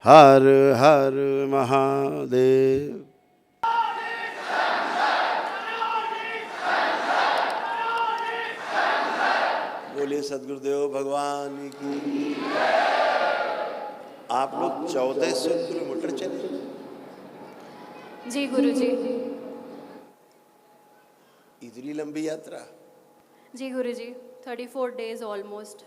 हर हर महादेव। बोलिए सदगुरुदेव भगवान की। आप लोग 1400 किलोमीटर चले। जी गुरुजी। इतनी लंबी यात्रा। जी गुरुजी, 34 days ऑलमोस्ट।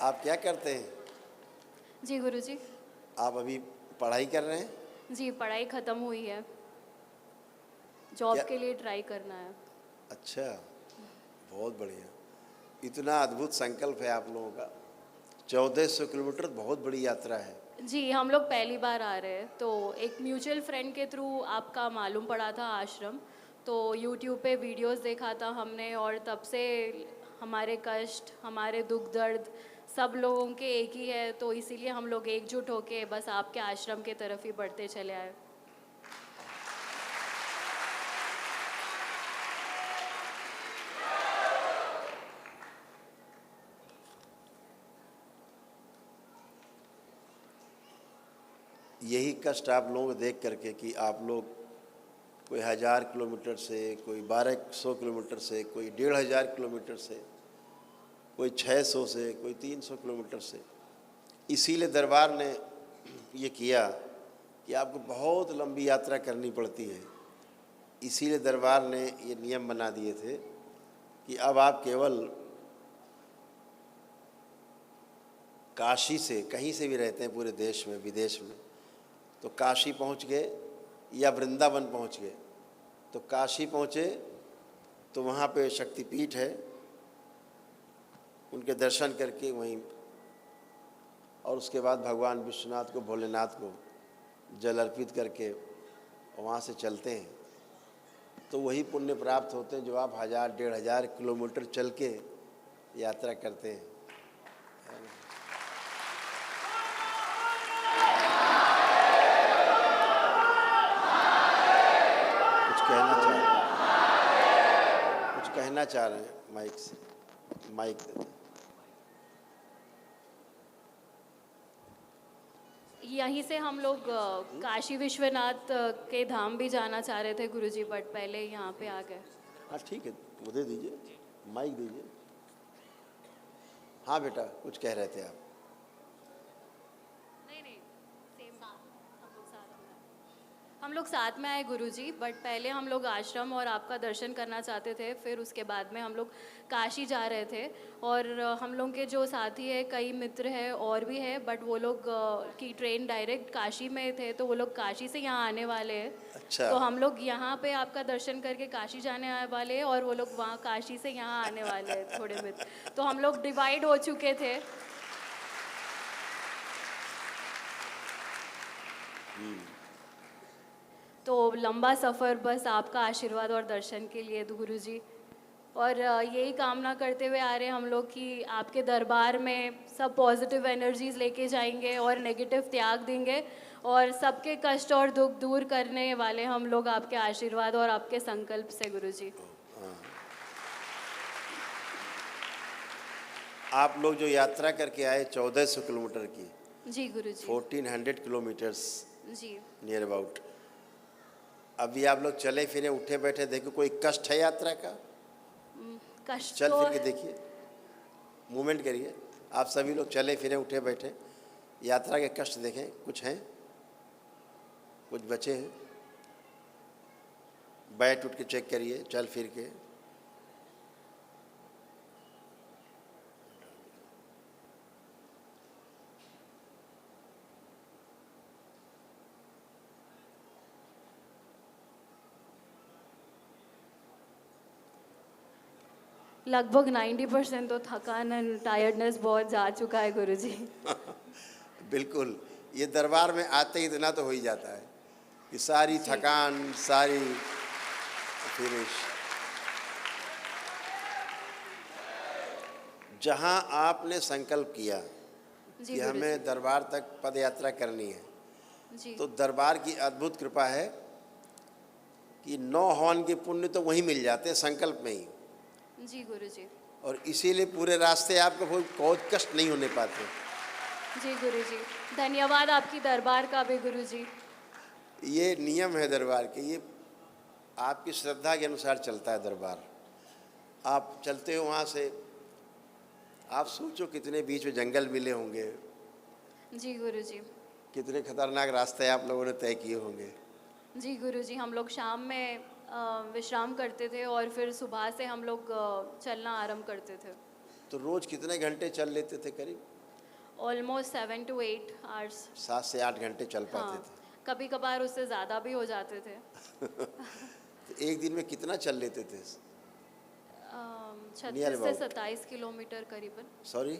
आप क्या करते हैं? जी गुरुजी। आप अभी पढ़ाई कर रहे हैं? जी, पढ़ाई ख़त्म हुई है, क्या? जॉब के लिए ट्राई करना है। अच्छा, बहुत बढ़िया। इतना अद्भुत संकल्प है आप लोगों का। 1400 किलोमीटर बहुत बड़ी यात्रा है। जी, हम लोग पहली बार आ रहे हैं, तो एक म्यूचुअल फ्रेंड के थ्रू आपका मालूम पड़ा था आश्रम, तो यूट्यूब पे वीडियोस देखा था हमने, और तब से हमारे कष्ट, हमारे दुख दर्द सब लोगों के एक ही है, तो इसीलिए हम लोग एकजुट होके बस आपके आश्रम के तरफ ही बढ़ते चले आए। यही कष्ट आप लोगों को देख करके कि आप लोग कोई 1000 किलोमीटर से, कोई 1200 किलोमीटर से, कोई 1500 किलोमीटर से, कोई 600 से, कोई 300 किलोमीटर से, इसीलिए दरबार ने ये किया कि आपको बहुत लंबी यात्रा करनी पड़ती है। इसीलिए दरबार ने ये नियम बना दिए थे कि अब आप केवल काशी से, कहीं से भी रहते हैं पूरे देश में विदेश में, तो काशी पहुंच गए या वृंदावन पहुंच गए। तो काशी पहुंचे तो वहाँ पे शक्तिपीठ है, उनके दर्शन करके वहीं, और उसके बाद भगवान विश्वनाथ को, भोलेनाथ को जल अर्पित करके वहाँ से चलते हैं, तो वही पुण्य प्राप्त होते हैं जो आप 1000-1500 किलोमीटर चल के यात्रा करते हैं। कुछ कहना चाह रहे हैं? माइक से, माइक दे दें। यहीं से हम लोग काशी विश्वनाथ के धाम भी जाना चाह रहे थे गुरुजी, बट पहले यहाँ पे आ गए। हाँ ठीक है, वो दे दीजिए, माइक दीजिए। हाँ बेटा, कुछ कह रहे थे आप? नहीं नहीं, सेम हम लोग साथ में आए गुरुजी, बट पहले हम लोग आश्रम और आपका दर्शन करना चाहते थे, फिर उसके बाद में हम लोग काशी जा रहे थे। और हम लोग के जो साथी है, कई मित्र हैं और भी है, बट वो लोग की ट्रेन डायरेक्ट काशी में थे, तो वो लोग काशी से यहाँ आने वाले हैं। अच्छा। तो हम लोग यहाँ पे आपका दर्शन करके काशी जाने आने वाले हैं, और वो लोग वहाँ काशी से यहाँ आने वाले हैं थोड़े मित्र, तो हम लोग डिवाइड हो चुके थे। तो लंबा सफ़र बस आपका आशीर्वाद और दर्शन के लिए गुरुजी, और यही कामना करते हुए आ रहे हैं हम लोग कि आपके दरबार में सब पॉजिटिव एनर्जीज लेके जाएंगे और नेगेटिव त्याग देंगे, और सबके कष्ट और दुख दूर करने वाले हम लोग आपके आशीर्वाद और आपके संकल्प से गुरुजी। आप लोग जो यात्रा करके आए 1400 किलोमीटर की, जी गुरुजी। 1400 किलोमीटर्स जी। नियर अबाउट, अभी आप लोग चले फिरे, उठे बैठे, देखो कोई कष्ट है यात्रा का? कष्ट चल तो फिर के देखिए, मूवमेंट करिए। आप सभी लोग चले फिरे, उठे बैठे, यात्रा के कष्ट देखें, कुछ हैं, कुछ बचे हैं? बैठ उठ के चेक करिए, चल फिर के। लगभग 90% तो थकान एंड टायर्डनेस बहुत जा चुका है गुरुजी। बिल्कुल, ये दरबार में आते ही इतना तो हो ही जाता है कि सारी थकान, सारी फिनिश। जहाँ आपने संकल्प किया जी कि गुरुजी। हमें दरबार तक पद यात्रा करनी है, जी। तो दरबार की अद्भुत कृपा है कि 9 हवन के पुण्य तो वहीं मिल जाते हैं, संकल्प में ही। जी गुरुजी। और इसीलिए पूरे रास्ते आपको बहुत कष्ट नहीं होने पाते। जी गुरुजी। धन्यवाद आपकी दरबार का भी गुरुजी। ये नियम है दरबार के, ये आपकी श्रद्धा के अनुसार चलता है दरबार। आप चलते हो वहाँ से, आप सोचो कितने बीच में जंगल मिले होंगे, जी गुरुजी। कितने खतरनाक रास्ते आप लोगों ने तय किए होंगे। जी गुरुजी, हम लोग शाम में विश्राम करते थे और फिर सुबह से हम लोग चलना आरंभ करते थे। तो रोज़ कितने घंटे चल लेते थे? करीब ऑलमोस्ट 7 to 8 आवर्स। 7 से 8 घंटे चल पाते हाँ, थे। कभी कभार उससे ज़्यादा भी हो जाते थे। तो एक दिन में कितना चल लेते थे? 36 से 27 किलोमीटर करीबन। सॉरी,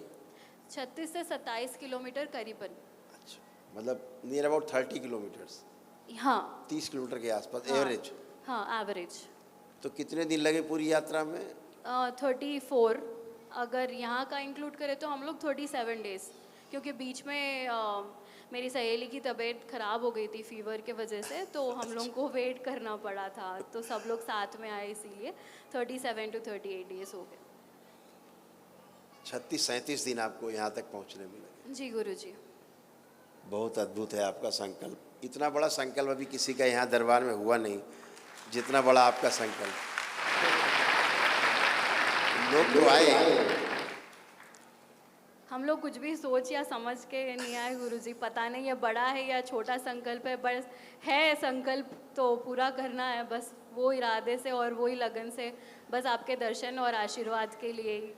36 से 27 किलोमीटर करीबन। अच्छा, मतलब नियर अबाउट 30 किलोमीटर्स, हाँ 30 किलोमीटर के आसपास हाँ एवरेज। हाँ एवरेज। तो कितने दिन लगे पूरी यात्रा में? 34, अगर यहाँ का इंक्लूड करें तो हम लोग 37 डेज, क्योंकि बीच में मेरी सहेली की तबीयत ख़राब हो गई थी फीवर के वजह से, तो हम लोगों को वेट करना पड़ा था, तो सब लोग साथ में आए, इसीलिए 37 to 38 डेज हो गए। 36-37 दिन आपको यहाँ तक पहुँचने में लगे। जी गुरुजी। बहुत अद्भुत है आपका संकल्प। इतना बड़ा संकल्प अभी किसी का यहाँ दरबार में हुआ नहीं जितना बड़ा आपका संकल्प। लोग तो आए, हम लोग कुछ भी सोच या समझ के नहीं आए गुरुजी, पता नहीं ये बड़ा है या छोटा संकल्प है, बस है संकल्प तो पूरा करना है, बस वो इरादे से और वही लगन से, बस आपके दर्शन और आशीर्वाद के लिए ही।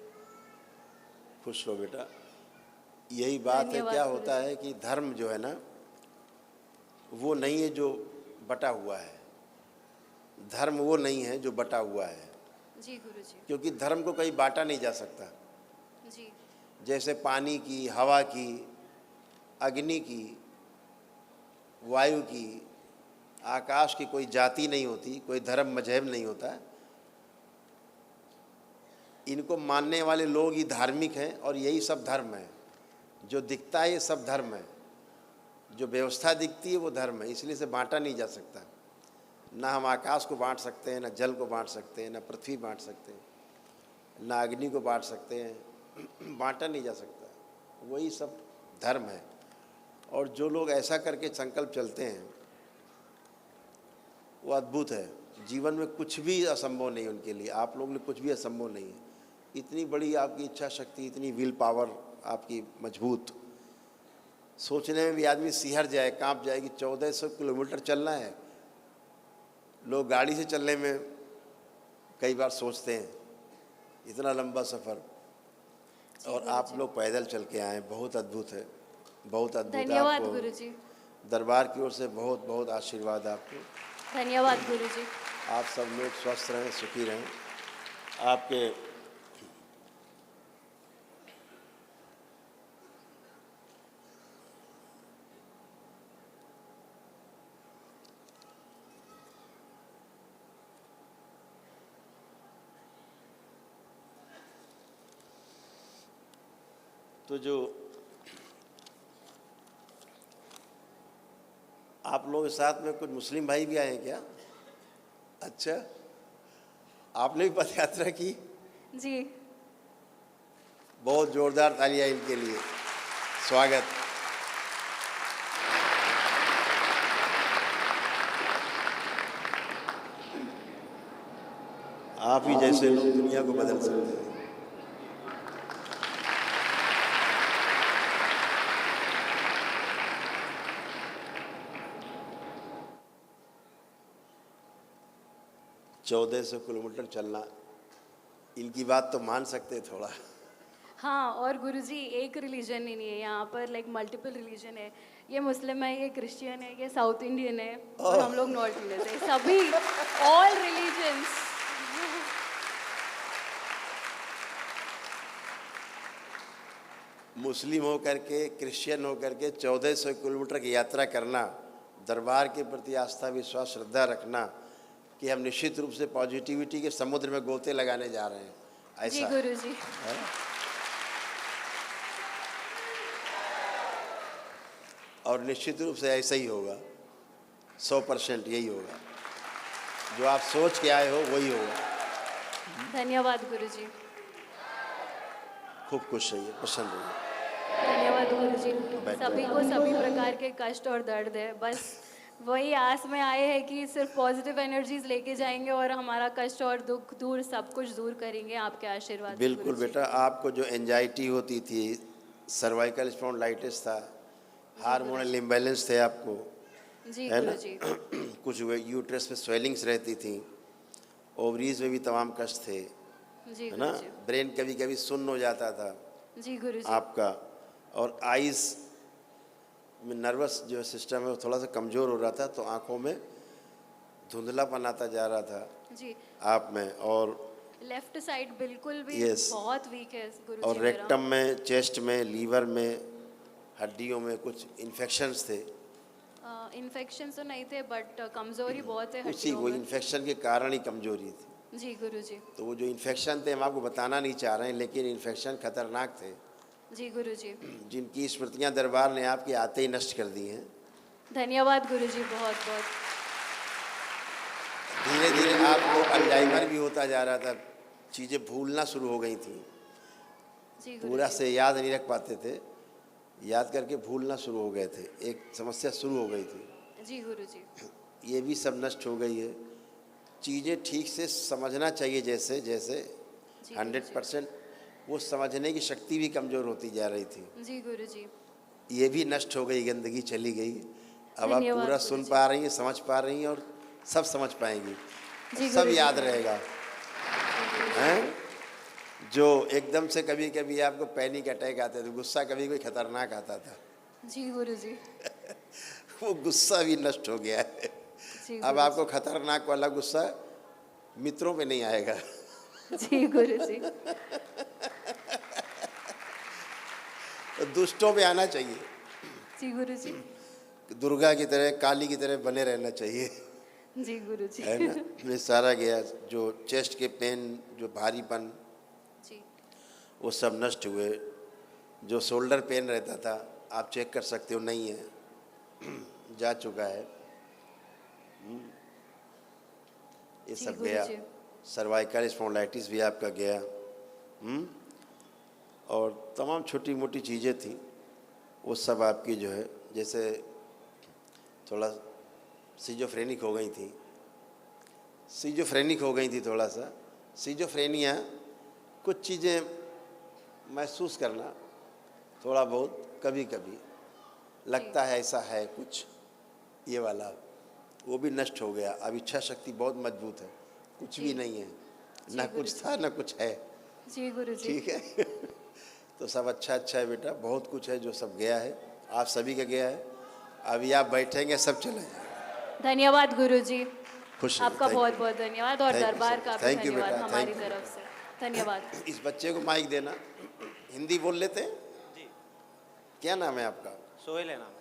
खुश रहो बेटा। यही बात है। धन्यवाद क्या गुरुजी। होता है कि धर्म जो है ना, वो नहीं है जो बटा हुआ है। धर्म वो नहीं है जो बटा हुआ है, जी गुरुजी। क्योंकि धर्म को कहीं बांटा नहीं जा सकता। जी जैसे पानी की, हवा की, अग्नि की, वायु की, आकाश की कोई जाति नहीं होती, कोई धर्म मजहब नहीं होता। इनको मानने वाले लोग ही धार्मिक हैं और यही सब धर्म है। जो दिखता है ये सब धर्म है, जो व्यवस्था दिखती है वो धर्म है। इसलिए इसे बांटा नहीं जा सकता। ना हम आकाश को बांट सकते हैं, ना जल को बांट सकते हैं, ना पृथ्वी बांट सकते हैं, ना अग्नि को बांट सकते हैं। बांटा नहीं जा सकता, वही सब धर्म है। और जो लोग ऐसा करके संकल्प चलते हैं वो अद्भुत है। जीवन में कुछ भी असंभव नहीं उनके लिए। आप लोगों ने कुछ भी असंभव नहीं है। इतनी बड़ी आपकी इच्छा शक्ति, इतनी विल पावर आपकी मजबूत, सोचने में भी आदमी सिहर जाए, कांप जाए कि 1400 किलोमीटर चलना है। लोग गाड़ी से चलने में कई बार सोचते हैं, इतना लंबा सफ़र, और आप लोग पैदल चल के आए। बहुत अद्भुत है, बहुत अद्भुत। धन्यवाद आपको गुरुजी। दरबार की ओर से बहुत बहुत आशीर्वाद आपको। धन्यवाद गुरुजी। आप सब लोग स्वस्थ रहें, सुखी रहें। आपके तो जो आप लोगों के साथ में कुछ मुस्लिम भाई भी आए हैं क्या? अच्छा, आपने भी पद यात्रा की? जी बहुत जोरदार तालियां इनके लिए। स्वागत। आप ही जैसे लोग दुनिया को बदल सकते हैं। चौदह 1400 किलोमीटर चलना, इनकी बात तो मान सकते थोड़ा। हाँ, और गुरुजी एक रिलीजन ही नहीं है यहाँ पर, लाइक मल्टीपल रिलीजन है। ये मुस्लिम है, ये क्रिश्चियन है, ये साउथ इंडियन है, और हम लोग नॉर्थ इंडियन है। सभी, ऑल रिलीजन्स। मुस्लिम होकर के, क्रिश्चियन होकर के 1400 किलोमीटर की यात्रा करना, दरबार के प्रति आस्था, विश्वास, श्रद्धा रखना कि हम निश्चित रूप से पॉजिटिविटी के समुद्र में गोते लगाने जा रहे हैं, जी ऐसा गुरुजी। है। और निश्चित रूप से ऐसा ही होगा, 100% यही होगा। जो आप सोच के आए हो वही होगा। धन्यवाद गुरुजी। खूब खुश रहिए, प्रसन्न रहिए। धन्यवाद गुरुजी। बैठ सभी जाओ। को सभी प्रकार के कष्ट और दर्द है, बस वही आस में आए हैं कि सिर्फ पॉजिटिव एनर्जीज लेके जाएंगे और हमारा कष्ट और दुख दूर सब कुछ दूर करेंगे आपके आशीर्वाद से बिल्कुल गुरुजी। बेटा, आपको जो एंजाइटी होती थी, सर्वाइकल स्पॉन्डिलाइटिस था, हार्मोनल इम्बैलेंस थे आपको, जी है ना? गुरुजी। कुछ यूट्रस में स्वेलिंग्स रहती थी, ओवरीज में भी तमाम कष्ट थे, जी है ना? गुरुजी। ब्रेन कभी कभी सुन्न हो जाता था जी गुरुजी। आपका, और आइज़ में नर्वस जो सिस्टम है वो थोड़ा सा कमज़ोर हो रहा था, तो आँखों में धुंधलापन आता जा रहा था जी। आप में, और लेफ्ट साइड बिल्कुल भी Yes. बहुत वीक है और गुरुजी मेरा। रेक्टम में, चेस्ट में, लीवर में, हड्डियों में कुछ इन्फेक्शंस थे। इन्फेक्शन तो नहीं थे बट कमजोरी बहुत है उसी हड्डियों वो में। इन्फेक्शन के कारण ही कमजोरी थी। जी गुरुजी। तो वो जो इन्फेक्शन थे हम आपको बताना नहीं चाह रहे हैं, लेकिन इन्फेक्शन खतरनाक थे, जी गुरुजी। जिनकी स्मृतियां दरबार ने आपके आते ही नष्ट कर दी हैं। धन्यवाद गुरुजी बहुत बहुत। धीरे धीरे आपको अल्जाइमर भी होता जा रहा था, चीज़ें भूलना शुरू हो गई थी, जी पूरा गुरुजी। से याद नहीं रख पाते थे, याद करके भूलना शुरू हो गए थे, एक समस्या शुरू हो गई थी, जी गुरुजी। ये भी सब नष्ट हो गई है। चीज़ें ठीक से समझना चाहिए, जैसे जैसे जी 100% वो समझने की शक्ति भी कमज़ोर होती जा रही थी, जी गुरुजी। ये भी नष्ट हो गई, गंदगी चली गई। अब आप धन्यवाद पूरा सुन गुरुजी। पा रही हैं, समझ पा रही हैं, और सब समझ पाएंगी, जी सब गुरुजी। याद रहेगा, हैं? जो एकदम से कभी कभी आपको पैनिक अटैक आते थे, गुस्सा कभी कोई खतरनाक आता था, जी गुरुजी। वो गुस्सा भी नष्ट हो गया है। जी अब गुरुजी। आपको खतरनाक वाला गुस्सा मित्रों पे नहीं आएगा, जी गुरुजी। दुष्टों पे आना चाहिए, जी गुरुजी। दुर्गा की तरह, काली की तरह बने रहना चाहिए, जी गुरुजी। है ना? ये सारा गया, जो चेस्ट के पेन, जो भारीपन, जी वो सब नष्ट हुए। जो शोल्डर पेन रहता था, आप चेक कर सकते हो, नहीं है, जा चुका है। ये जी सब गया। गुरुजी। सर्वाइकल स्पॉन्डिलाइटिस भी आपका गया। और तमाम छोटी मोटी चीज़ें थी, वो सब आपकी जो है, जैसे थोड़ा सिजोफ्रेनिक हो गई थी, थोड़ा सा सिजोफ्रेनिया, कुछ चीज़ें महसूस करना थोड़ा बहुत, कभी कभी लगता है ऐसा है कुछ, ये वाला, वो भी नष्ट हो गया। अब इच्छा शक्ति बहुत मजबूत है, कुछ भी जी। नहीं है, जी ना कुछ गुरुजी। था ना कुछ है, जी गुरुजी। ठीक है। तो सब अच्छा अच्छा है बेटा, बहुत कुछ है जो सब गया है, आप सभी का गया है। अभी आप बैठेंगे, सब चला जाएगा। धन्यवाद गुरुजी। खुश रहिए, आपका thank you। बहुत बहुत धन्यवाद, और Thank you दरबार so का much। भी Thank you धन्यवाद बेटा, हमारी thank you। तरफ से। धन्यवाद। इस बच्चे को माइक देना, हिंदी बोल लेते हैं जी। क्या नाम है आपका? सोहेल है नाम।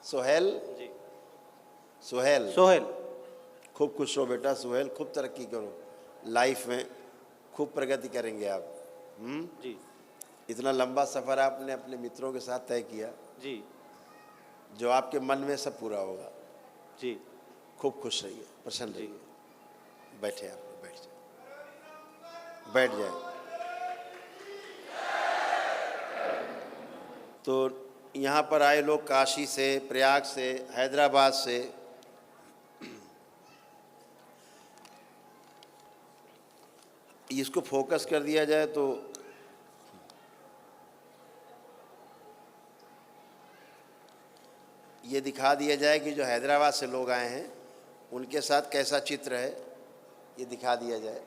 सोहेल। जी। सोहेल, सोहेल। खूब खुश रहो बेटा सोहेल, खूब तरक्की करो लाइफ में, खूब प्रगति करेंगे आप। जी। इतना लंबा सफ़र आपने अपने मित्रों के साथ तय किया, जी। जो आपके मन में सब पूरा होगा। जी। खूब खुश रहिए, प्रसन्न जी। रहिए। बैठे आप, बैठ जाए। तो यहाँ पर आए लोग काशी से, प्रयाग से, हैदराबाद से, इसको फोकस कर दिया जाए तो ये दिखा दिया जाए कि जो हैदराबाद से लोग आए हैं उनके साथ कैसा चित्र है, ये दिखा दिया जाए।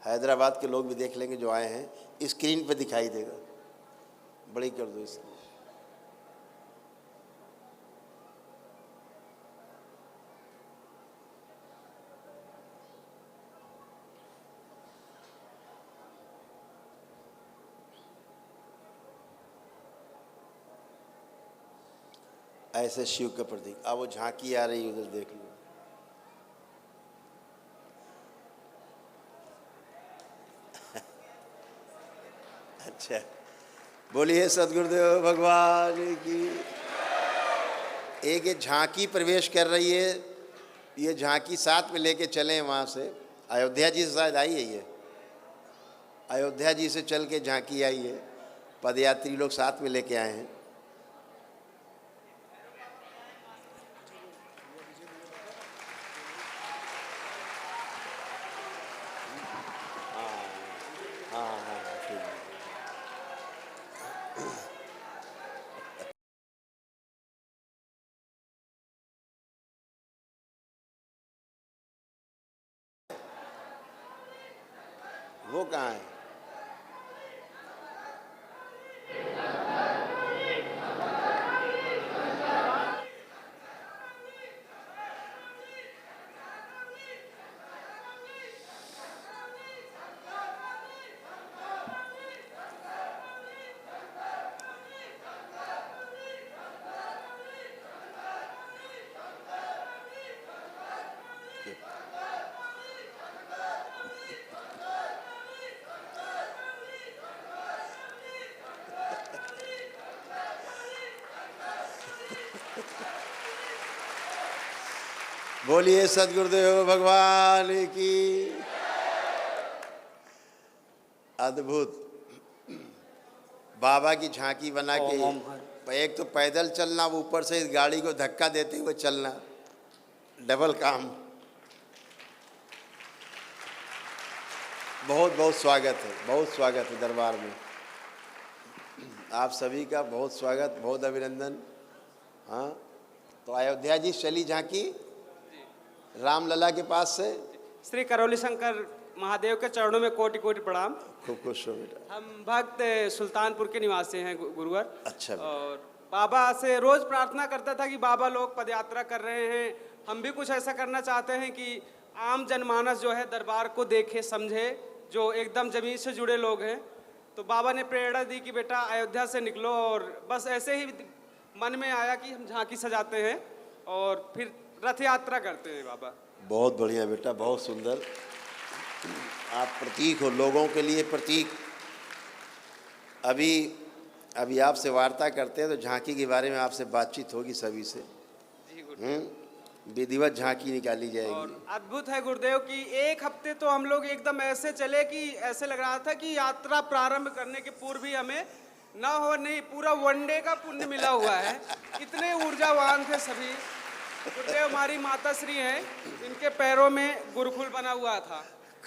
हैदराबाद के लोग भी देख लेंगे जो आए हैं, स्क्रीन पे दिखाई देगा, बड़ी कर दो इसकी। ऐसे शिव का प्रतीक, अब वो झांकी आ रही है, उधर देख लो। अच्छा, बोलिए सदगुरुदेव भगवान की। एक ये झांकी प्रवेश कर रही है, ये झांकी साथ में लेके चलें वहाँ से, अयोध्या जी से शायद आई है ये, अयोध्या जी से चल के झांकी आई है, पदयात्री लोग साथ में लेके आए हैं। हाँ हाँ हाँ, ठीक है। वो कहाँ है? बोलिए सदगुरुदेव भगवान की। अद्भुत बाबा की झांकी बना के, एक तो पैदल चलना, वो ऊपर से इस गाड़ी को धक्का देते हुए चलना, डबल काम। बहुत बहुत स्वागत है, बहुत स्वागत है दरबार में। आप सभी का बहुत स्वागत, बहुत अभिनंदन। हाँ, तो अयोध्या जी चली झांकी रामलला के पास से। श्री करौली शंकर महादेव के चरणों में कोटि कोटि प्रणाम। खूब खुश हो बेटा। हम भक्त सुल्तानपुर के निवासी हैं गुरुवर। अच्छा बेटा। और बाबा से रोज प्रार्थना करता था कि बाबा लोग पदयात्रा कर रहे हैं, हम भी कुछ ऐसा करना चाहते हैं कि आम जनमानस जो है दरबार को देखे समझे, जो एकदम जमीन से जुड़े लोग हैं। तो बाबा ने प्रेरणा दी कि बेटा अयोध्या से निकलो, और बस ऐसे ही मन में आया कि हम झांकी सजाते हैं और फिर रथ यात्रा करते हैं बाबा। बहुत बढ़िया बेटा, बहुत सुंदर। आप प्रतीक हो, लोगों के लिए प्रतीक। अभी आपसे वार्ता करते हैं तो झांकी के बारे में आपसे बातचीत होगी सभी से। विधिवत झांकी निकाली जाएगी। और अद्भुत है गुरुदेव कि एक हफ्ते तो हम लोग एकदम ऐसे चले कि ऐसे लग रहा था कि यात्रा प्रारंभ करने के पूर्व ही हमें ना हो नहीं पूरा वनडे का पुण्य मिला हुआ है। इतने ऊर्जावान थे सभी। गुरुदेव हमारी माता श्री हैं, इनके पैरों में गुरुकुल बना हुआ था,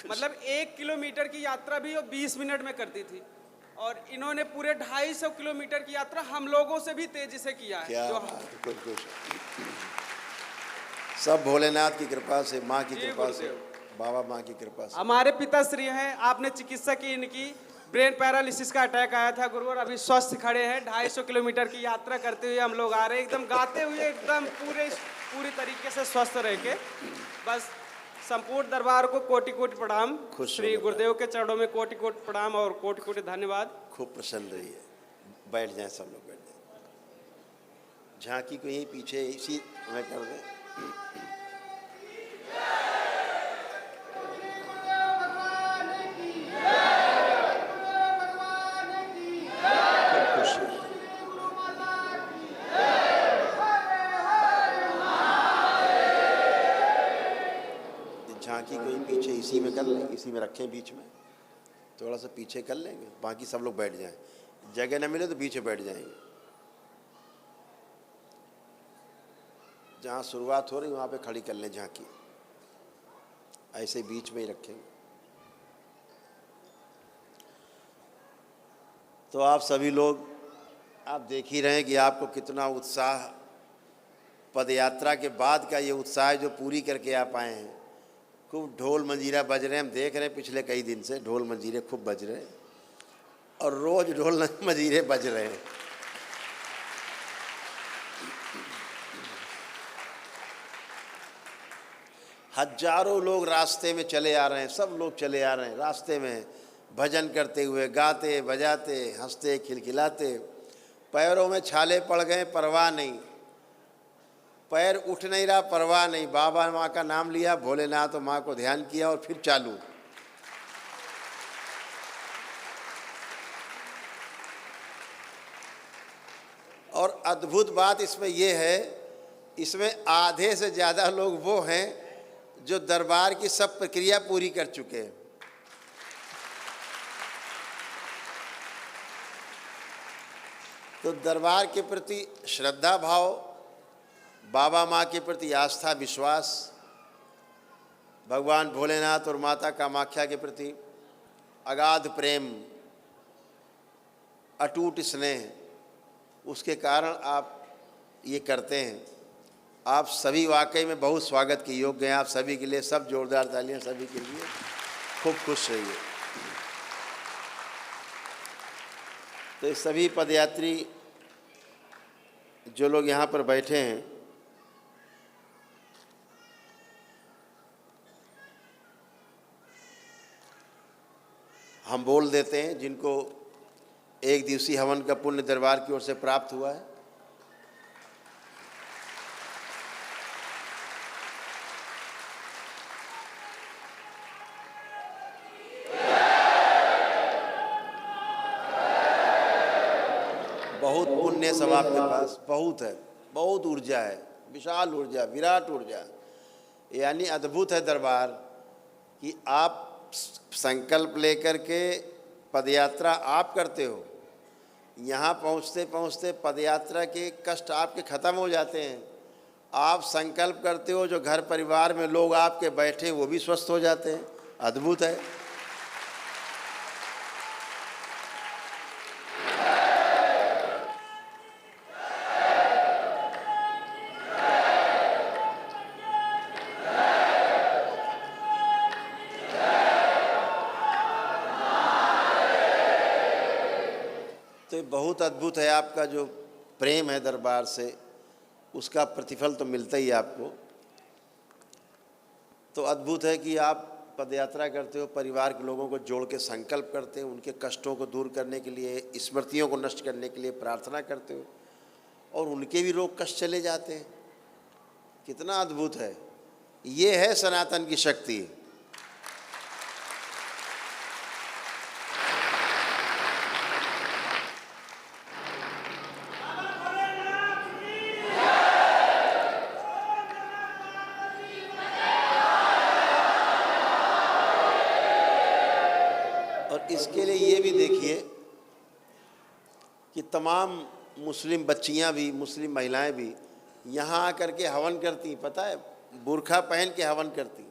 मतलब 1 किलोमीटर की यात्रा भी वो 20 मिनट में करती थी, और इन्होंने पूरे 250 किलोमीटर की यात्रा हम लोगों से भी तेजी से किया है। क्या जो कुछ सब भोलेनाथ की कृपा से, माँ की कृपा से, बाबा माँ की कृपा से। हमारे पिताश्री हैं, आपने चिकित्सा की इनकी, ब्रेन पैरालिसिस का अटैक आया था गुरुवर, अभी स्वस्थ खड़े हैं। 250 किलोमीटर की यात्रा करते हुए हम लोग आ रहे हैं, एकदम गाते हुए, एकदम पूरी तरीके से स्वस्थ रह के। बस संपूर्ण दरबार को कोटि कोटि प्रणाम। श्री गुरुदेव के चरणों में कोटि कोटि प्रणाम और कोटि कोटि धन्यवाद। खूब प्रसन्न रहिए। बैठ जाएं, सब लोग बैठ जाएं। झांकी को यहीं पीछे इसी में कर दें। झांकी को ही पीछे इसी में कर लें, इसी में रखें, बीच में थोड़ा सा पीछे कर लेंगे, बाकी सब लोग बैठ जाएं। जगह न मिले तो पीछे बैठ जाएंगे। जहाँ शुरुआत हो रही वहाँ पे खड़ी कर लें झांकी, ऐसे बीच में ही रखेंगे। तो आप सभी लोग, आप देख ही रहे हैं कि आपको कितना उत्साह, पदयात्रा के बाद का ये उत्साह जो पूरी करके आप आए हैं। खूब ढोल मंजीरा बज रहे हैं, हम देख रहे हैं पिछले कई दिन से ढोल मंजीरे खूब बज रहे हैं, और रोज ढोल मंजीरे बज रहे हैं। हजारों लोग रास्ते में चले आ रहे हैं, सब लोग चले आ रहे हैं रास्ते में, भजन करते हुए, गाते बजाते, हंसते खिलखिलाते। पैरों में छाले पड़ गए, परवाह नहीं, पैर उठ नहीं रहा, परवाह नहीं। बाबा माँ का नाम लिया, भोलेनाथ माँ को ध्यान किया, और फिर चालू। और अद्भुत बात इसमें यह है, इसमें आधे से ज़्यादा लोग वो हैं जो दरबार की सब प्रक्रिया पूरी कर चुके हैं। तो दरबार के प्रति श्रद्धा भाव, बाबा माँ के प्रति आस्था विश्वास, भगवान भोलेनाथ और माता कामाख्या के प्रति अगाध प्रेम, अटूट स्नेह, उसके कारण आप ये करते हैं। आप सभी वाकई में बहुत स्वागत के योग्य हैं। आप सभी के लिए सब जोरदार तालियां सभी के लिए। खूब खुश रहिए। तो ये सभी पदयात्री जो लोग यहाँ पर बैठे हैं, हम बोल देते हैं जिनको एक दिवसीय हवन का पुण्य दरबार की ओर से प्राप्त हुआ है। बहुत पुण्य सब आपके पास, बहुत है, बहुत ऊर्जा है, विशाल ऊर्जा, विराट ऊर्जा। यानी अद्भुत है दरबार कि आप संकल्प लेकर के पदयात्रा आप करते हो। यहाँ पहुँचते पहुँचते पदयात्रा के कष्ट आपके ख़त्म हो जाते हैं। आप संकल्प करते हो, जो घर परिवार में लोग आपके बैठे वो भी स्वस्थ हो जाते हैं। अद्भुत है। तो ये बहुत अद्भुत है। आपका जो प्रेम है दरबार से, उसका प्रतिफल तो मिलता ही आपको। तो अद्भुत है कि आप पदयात्रा करते हो, परिवार के लोगों को जोड़ के संकल्प करते हो, उनके कष्टों को दूर करने के लिए, स्मृतियों को नष्ट करने के लिए प्रार्थना करते हो, और उनके भी रोग कष्ट चले जाते हैं। कितना अद्भुत है। ये है सनातन की शक्ति। और इसके लिए ये भी देखिए कि तमाम मुस्लिम बच्चियां भी, मुस्लिम महिलाएं भी यहाँ आकर के हवन करती। पता है, बुर्खा पहन के हवन करती।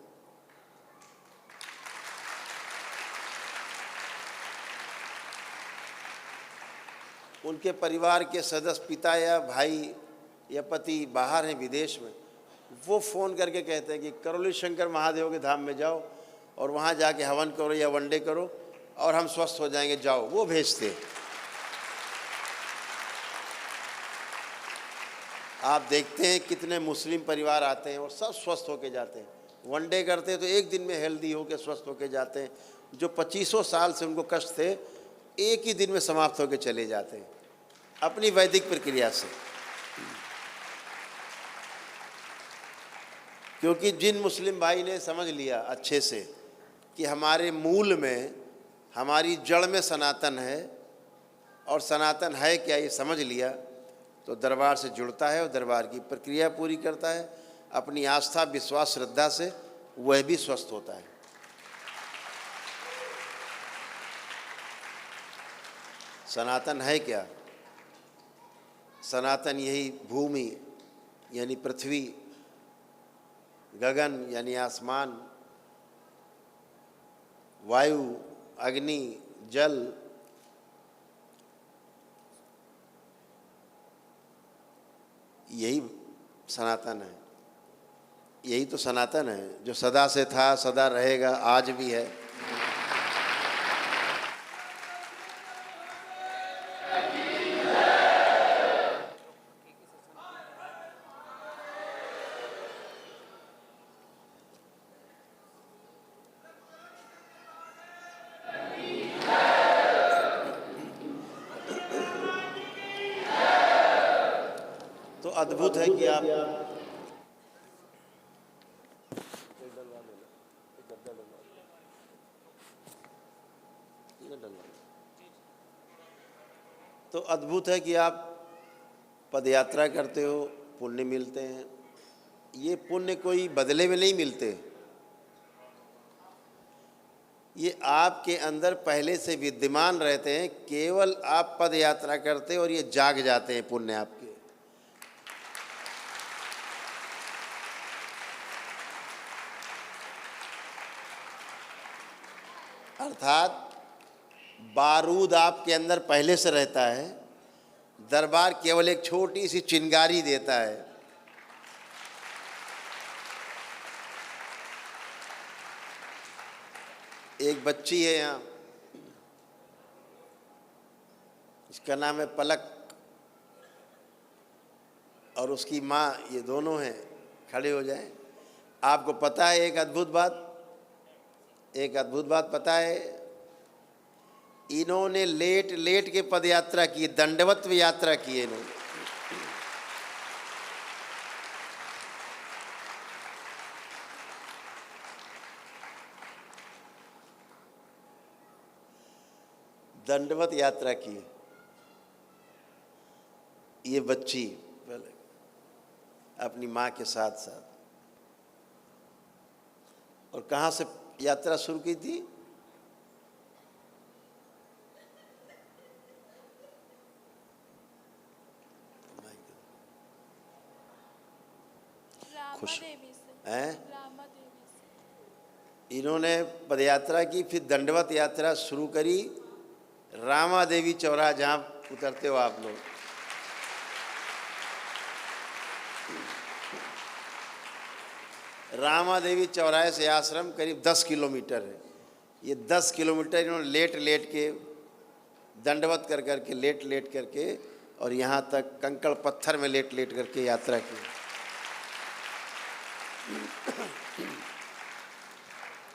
उनके परिवार के सदस्य, पिता या भाई या पति बाहर हैं, विदेश में, वो फ़ोन करके कहते हैं कि करौली शंकर महादेव के धाम में जाओ और वहाँ जाके हवन करो या वनडे करो और हम स्वस्थ हो जाएंगे, जाओ। वो भेजते हैं। आप देखते हैं कितने मुस्लिम परिवार आते हैं और सब स्वस्थ होके जाते हैं। वनडे करते हैं तो एक दिन में हेल्दी होके स्वस्थ होके जाते हैं। जो 2500 साल से उनको कष्ट थे, एक ही दिन में समाप्त होके चले जाते हैं अपनी वैदिक प्रक्रिया से। क्योंकि जिन मुस्लिम भाई ने समझ लिया अच्छे से कि हमारे मूल में, हमारी जड़ में सनातन है, और सनातन है क्या ये समझ लिया, तो दरबार से जुड़ता है और दरबार की प्रक्रिया पूरी करता है। अपनी आस्था, विश्वास, श्रद्धा से वह भी स्वस्थ होता है। सनातन है क्या? सनातन यही भूमि यानी पृथ्वी, गगन यानी आसमान, वायु, अग्नि, जल, यही सनातन है। यही तो सनातन है जो सदा से था, सदा रहेगा, आज भी है। तो अद्भुत है कि आप तो अद्भुत है कि आप पदयात्रा करते हो, पुण्य मिलते हैं। ये पुण्य कोई बदले में नहीं मिलते, ये आपके अंदर पहले से विद्यमान रहते हैं, केवल आप पद यात्रा करते और ये जाग जाते हैं पुण्य आपके। अर्थात बारूद आपके अंदर पहले से रहता है, दरबार केवल एक छोटी सी चिंगारी देता है। एक बच्ची है यहाँ, इसका नाम है पलक, और उसकी माँ, ये दोनों हैं। खड़े हो जाएं। आपको पता है एक अद्भुत बात पता है, इन्होंने लेट लेट के पद यात्रा की, दंडवत यात्रा की है इन्होंने। दंडवत यात्रा की ये बच्ची पहले अपनी माँ के साथ साथ। और कहाँ से यात्रा शुरू की थी? खुश हैं? इन्होंने पदयात्रा की, फिर दंडवत यात्रा शुरू करी रामा देवी चौराहा, जहाँ उतरते हो आप लोग। रामा देवी चौराहे से आश्रम करीब 10 किलोमीटर है। ये 10 किलोमीटर इन्होंने लेट लेट के, दंडवत कर करके, लेट लेट करके, और यहाँ तक कंकड़ पत्थर में लेट लेट करके यात्रा की।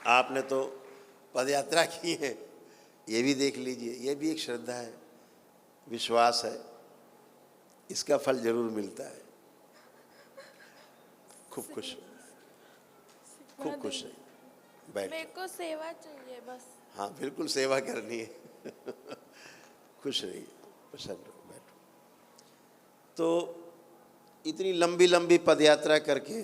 आपने तो पदयात्रा की है, ये भी देख लीजिए। ये भी एक श्रद्धा है, विश्वास है, इसका फल जरूर मिलता है। खूब खुश है। बैठ। मेरे को सेवा चाहिए बस। हाँ, बिल्कुल सेवा करनी है। खुश रहिए, प्रसन्न रहो, बैठो। तो इतनी लंबी लंबी पदयात्रा करके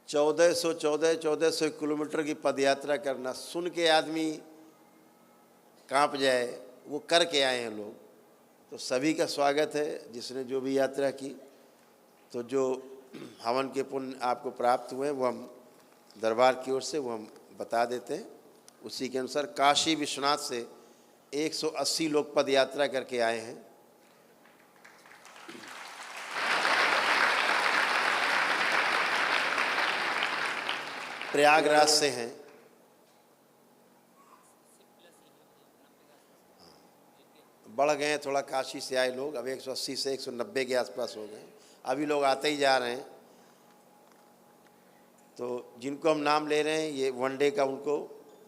1400 किलोमीटर की पदयात्रा करना, सुन के आदमी कांप जाए, वो करके आए हैं लोग। तो सभी का स्वागत है, जिसने जो भी यात्रा की। तो जो हवन के पुण्य आपको प्राप्त हुए, वो हम दरबार की ओर से वो हम बता देते हैं। उसी के अनुसार काशी विश्वनाथ से 180 लोग पदयात्रा करके आए हैं। प्रयागराज से हैं, बढ़ गए हैं थोड़ा, काशी से आए लोग अब 180 से 190 के आसपास हो गए। अभी लोग आते ही जा रहे हैं। तो जिनको हम नाम ले रहे हैं, ये वनडे का उनको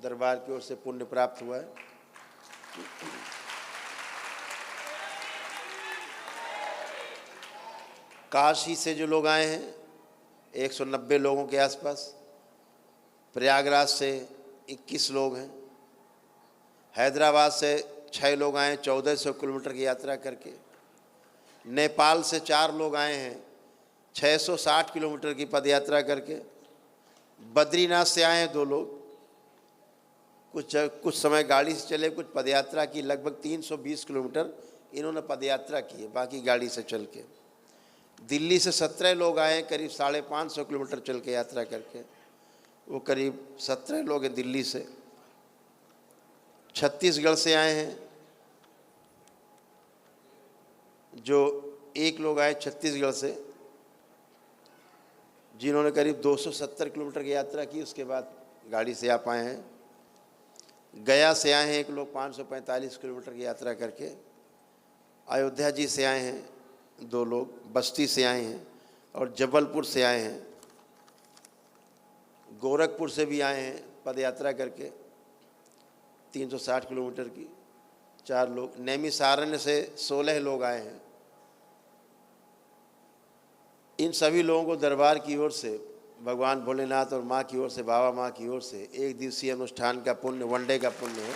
दरबार की ओर से पुण्य प्राप्त हुआ है। काशी से जो लोग आए हैं 190 लोगों के आसपास, प्रयागराज से 21 लोग हैं, हैदराबाद से 6 लोग आए हैं 1400 किलोमीटर की यात्रा करके, नेपाल से 4 लोग आए हैं 660 किलोमीटर की पदयात्रा करके, बद्रीनाथ से आए हैं 2 लोग, कुछ समय गाड़ी से चले, कुछ पदयात्रा की, लगभग 320 किलोमीटर इन्होंने पदयात्रा की है, बाकी गाड़ी से चल के। दिल्ली से 17 लोग आए हैं, करीब 550 किलोमीटर चल के यात्रा करके, वो करीब 17 लोग हैं दिल्ली से। छत्तीसगढ़ से आए हैं जो 1 लोग आए छत्तीसगढ़ से, जिन्होंने करीब 270 किलोमीटर की यात्रा की, उसके बाद गाड़ी से आ पाए हैं। गया से आए हैं 1 लोग 545 किलोमीटर की यात्रा करके। अयोध्या जी से आए हैं 2 लोग, बस्ती से आए हैं, और जबलपुर से आए हैं। गोरखपुर से भी आए हैं पदयात्रा करके 360 किलोमीटर की, 4 लोग। नैमिषारण्य से 16 लोग आए हैं। इन सभी लोगों को दरबार की ओर से, भगवान भोलेनाथ और माँ की ओर से, बाबा माँ की ओर से 1 दिवसीय अनुष्ठान का पुण्य, वनडे का पुण्य है।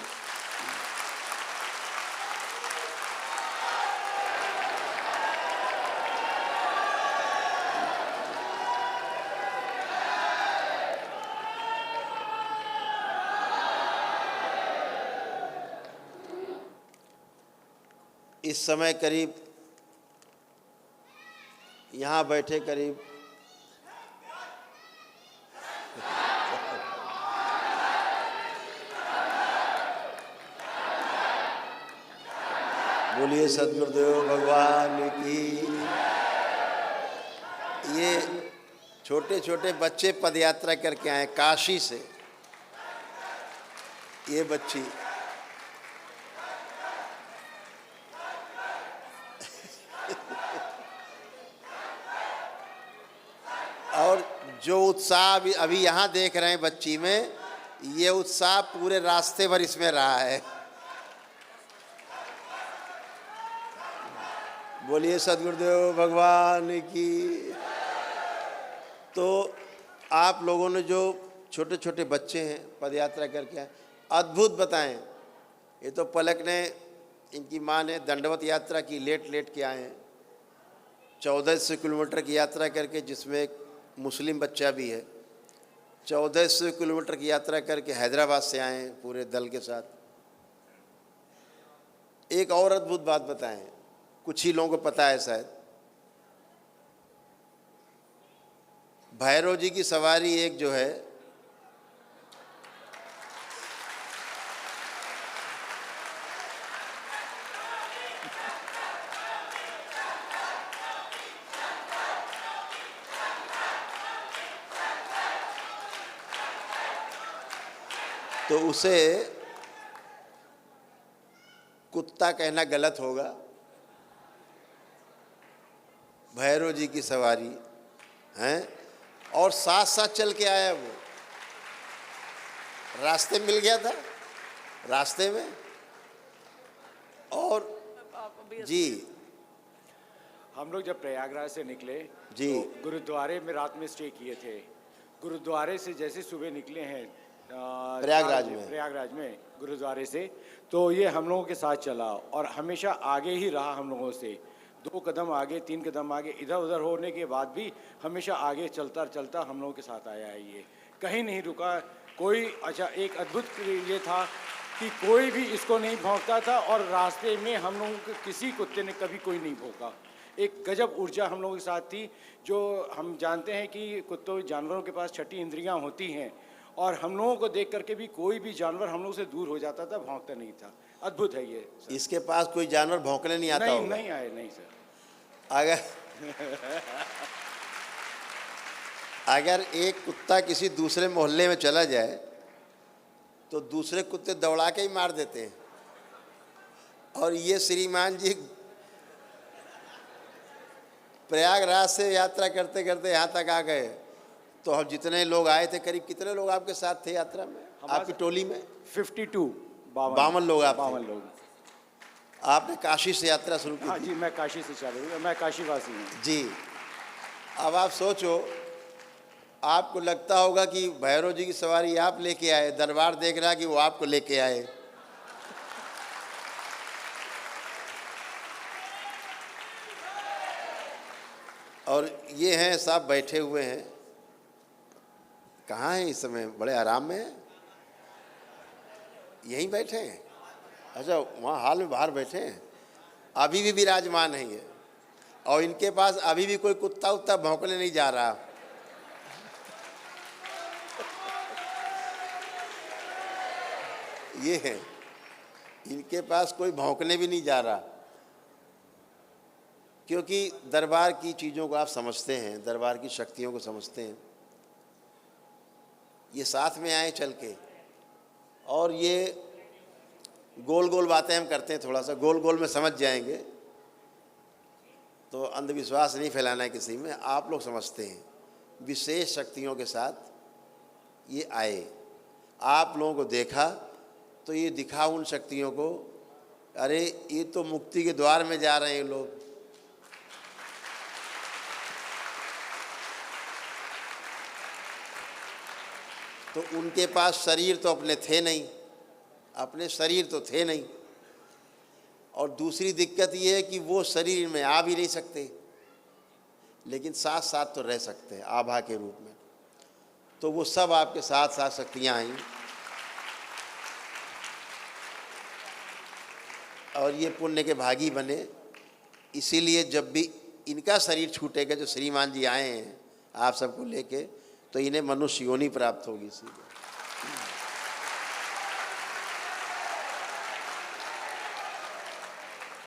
इस समय करीब यहाँ बैठे करीब बोलिए सद्गुरुदेव भगवान की। ये छोटे छोटे बच्चे पदयात्रा करके आए काशी से। ये बच्ची और जो उत्साह अभी यहाँ देख रहे हैं बच्ची में, ये उत्साह पूरे रास्ते भर इसमें रहा है। बोलिए सद्गुरुदेव भगवान की। तो आप लोगों ने जो छोटे छोटे बच्चे हैं पदयात्रा करके आए, अद्भुत बताएं। ये तो पलक ने, इनकी माँ ने दंडवत यात्रा की, लेट लेट के आए हैं। 1400 किलोमीटर की यात्रा करके, जिसमें एक मुस्लिम बच्चा भी है। 1400 किलोमीटर की यात्रा करके हैदराबाद से आए हैं पूरे दल के साथ। एक और अद्भुत बात बताएं, कुछ ही लोगों को पता है शायद, भैरव जी की सवारी एक जो है, तो उसे कुत्ता कहना गलत होगा। भैरव जी की सवारी हैं, और साथ साथ चल के आया वो। रास्ते मिल गया था रास्ते में। और जी, हम लोग जब प्रयागराज से निकले जी, तो गुरुद्वारे में रात में स्टे किए थे। गुरुद्वारे से जैसे सुबह निकले हैं प्रयागराज में गुरुद्वारे से, तो ये हम लोगों के साथ चला और हमेशा आगे ही रहा हम लोगों से। 2 कदम आगे, 3 कदम आगे, इधर उधर होने के बाद भी हमेशा आगे चलता चलता हम लोगों के साथ आया है। ये कहीं नहीं रुका कोई। अच्छा, एक अद्भुत ये था कि कोई भी इसको नहीं भौंकता था, और रास्ते में हम लोगों के किसी कुत्ते ने कभी कोई नहीं भौंका। एक गजब ऊर्जा हम लोगों के साथ थी। जो हम जानते हैं कि कुत्तों जानवरों के पास 6 इंद्रियां होती हैं, और हम लोगों को देख करके भी कोई भी जानवर हम लोग से दूर हो जाता था, भौंकता नहीं था। अद्भुत है ये सर। इसके पास कोई जानवर भौंकने नहीं आता होगा। नहीं आए, नहीं सर। अगर एक कुत्ता किसी दूसरे मोहल्ले में चला जाए तो दूसरे कुत्ते दौड़ा के ही मार देते हैं। और ये श्रीमान जी प्रयागराज से यात्रा करते करते यहाँ तक आ गए। तो हम जितने लोग आए थे, करीब कितने लोग आपके साथ थे यात्रा में, आपकी टोली में? 52 लोग आप थे। 52 लोग। आपने काशी से यात्रा शुरू की? हाँ जी, मैं काशी से चालू, मैं काशीवासी हूँ जी। अब आप सोचो, आपको लगता होगा कि भैरव जी की सवारी आप लेके आए, दरबार देख रहा कि वो आपको लेके आए। और ये हैं साहब बैठे हुए हैं। कहाँ हैं इस समय? बड़े आराम में हैं? यहीं बैठे हैं? अच्छा, वहाँ हाल में बाहर बैठे हैं। अभी भी विराजमान है ये, और इनके पास अभी भी कोई कुत्ता उत्ता भौंकने नहीं जा रहा। ये है, इनके पास कोई भौंकने भी नहीं जा रहा, क्योंकि दरबार की चीज़ों को आप समझते हैं, दरबार की शक्तियों को समझते हैं। ये साथ में आए चल के, और ये गोल गोल बातें हम करते हैं, थोड़ा सा गोल गोल में समझ जाएंगे तो अंधविश्वास नहीं फैलाना है किसी में। आप लोग समझते हैं, विशेष शक्तियों के साथ ये आए। आप लोगों को देखा तो ये दिखा उन शक्तियों को, अरे ये तो मुक्ति के द्वार में जा रहे हैं लोग। तो उनके पास शरीर तो अपने थे नहीं, अपने शरीर तो थे नहीं, और दूसरी दिक्कत ये है कि वो शरीर में आ भी नहीं सकते, लेकिन साथ साथ तो रह सकते हैं आभा के रूप में। तो वो सब आपके साथ साथ शक्तियाँ आई। और ये पुण्य के भागी बने। इसीलिए जब भी इनका शरीर छूटेगा, जो श्रीमान जी आए हैं आप सबको लेके, तो इन्हें मनुष्य योनि प्राप्त होगी सीधे।